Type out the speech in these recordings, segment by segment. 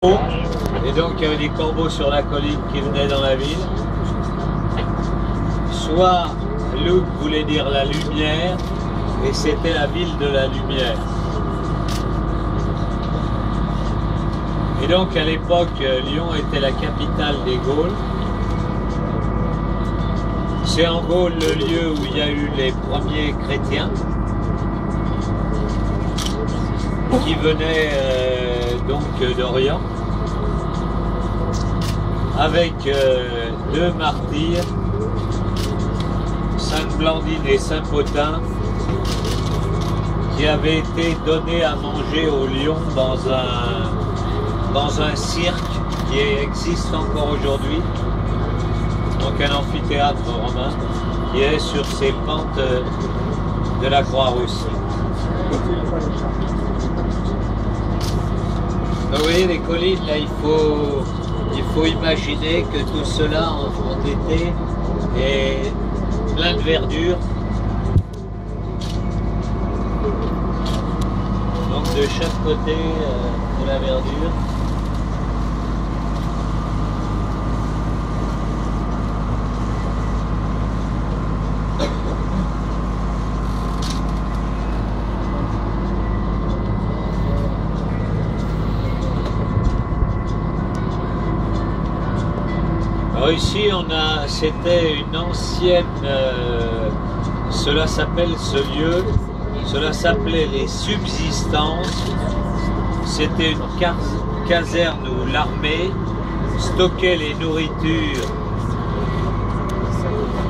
Et donc il y avait des corbeaux sur la colline qui venaient dans la ville. Soit Lug voulait dire la lumière, et c'était la ville de la lumière. Et donc à l'époque, Lyon était la capitale des Gaules. C'est en Gaule le lieu où il y a eu les premiers chrétiens qui venaient donc d'Orient, avec deux martyrs, Sainte Blandine et Saint Potin, qui avaient été donnés à manger aux lions dans un cirque qui existe encore aujourd'hui, donc un amphithéâtre romain qui est sur ces pentes de la Croix-Rousse. Donc, vous voyez les collines, là il faut imaginer que tout cela ont été plein de verdure. Donc de chaque côté de la verdure. Alors ici c'était une ancienne, cela s'appelle ce lieu, cela s'appelait les subsistances. C'était une caserne où l'armée stockait les nourritures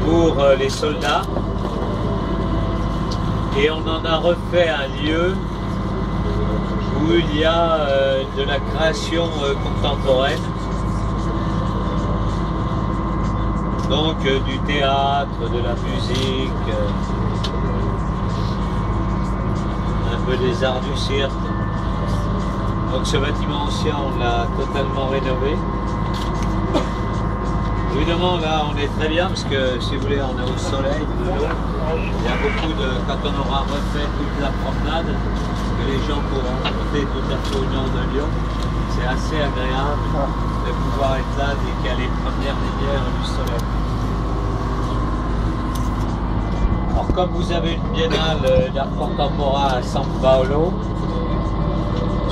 pour les soldats, et on en a refait un lieu où il y a de la création contemporaine. Donc du théâtre, de la musique, un peu des arts du cirque. Donc ce bâtiment ancien, on l'a totalement rénové. Évidemment là on est très bien parce que si vous voulez on est au soleil, de l'eau. Il y a beaucoup de, quand on aura refait toute la promenade, que les gens pourront monter tout à fait au nord de Lyon, c'est assez agréable de pouvoir être là dès qu'il y a les premières lumières du soleil. Alors comme vous avez une biennale d'art contemporain à San Paolo,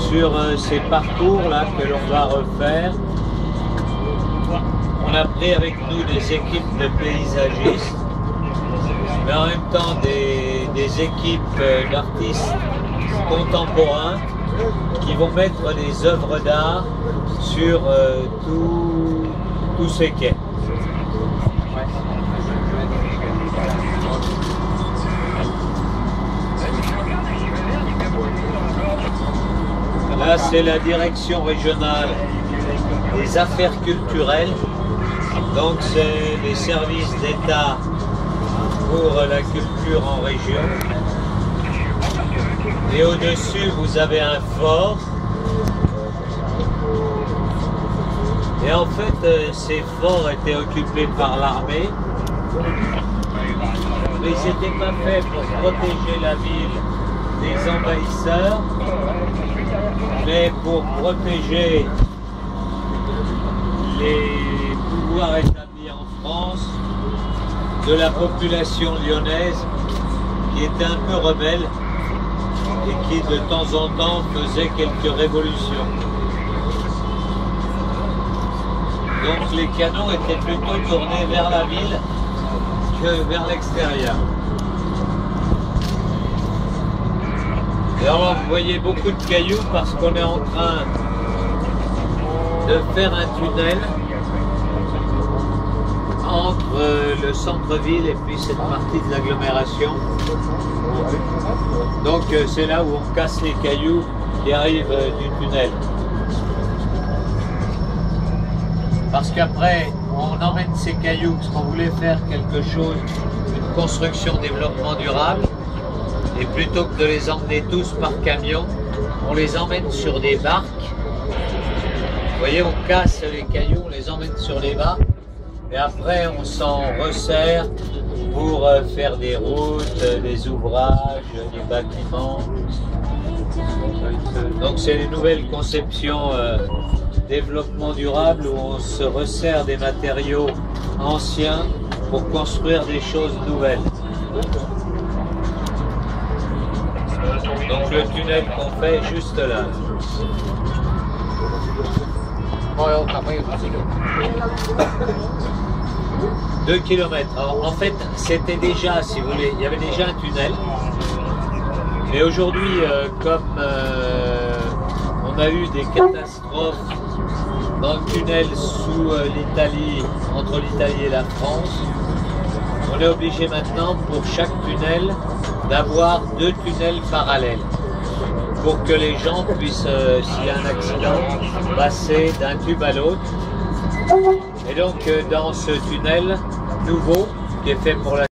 sur ces parcours-là que l'on va refaire, on a pris avec nous des équipes de paysagistes, mais en même temps des équipes d'artistes contemporains qui vont mettre des œuvres d'art sur tous ces quais. Là, c'est la direction régionale des affaires culturelles. Donc, c'est les services d'État pour la culture en région. Et au-dessus, vous avez un fort. Et en fait, ces forts étaient occupés par l'armée. Mais ils n'étaient pas faits pour protéger la ville des envahisseurs, mais pour protéger les pouvoirs établis en France de la population lyonnaise qui était un peu rebelle et qui de temps en temps faisait quelques révolutions. Donc les canons étaient plutôt tournés vers la ville que vers l'extérieur. Et alors vous voyez beaucoup de cailloux parce qu'on est en train de faire un tunnel entre le centre-ville et puis cette partie de l'agglomération. Donc c'est là où on casse les cailloux qui arrivent du tunnel. Parce qu'après on emmène ces cailloux parce qu'on voulait faire quelque chose, une construction développement durable. Et plutôt que de les emmener tous par camion, on les emmène sur des barques. Vous voyez, on casse les cailloux, on les emmène sur les barques. Et après, on s'en resserre pour faire des routes, des ouvrages, des bâtiments. Donc c'est les nouvelles conceptions développement durable où on se resserre des matériaux anciens pour construire des choses nouvelles. Donc le tunnel qu'on fait est juste là. 2 km. Alors, en fait, c'était déjà, si vous voulez, il y avait déjà un tunnel. Mais aujourd'hui, comme on a eu des catastrophes dans le tunnel sous l'Italie, entre l'Italie et la France, on est obligé maintenant, pour chaque tunnel, d'avoir 2 tunnels parallèles pour que les gens puissent, s'il y a un accident, passer d'un tube à l'autre. Et donc, dans ce tunnel nouveau qui est fait pour la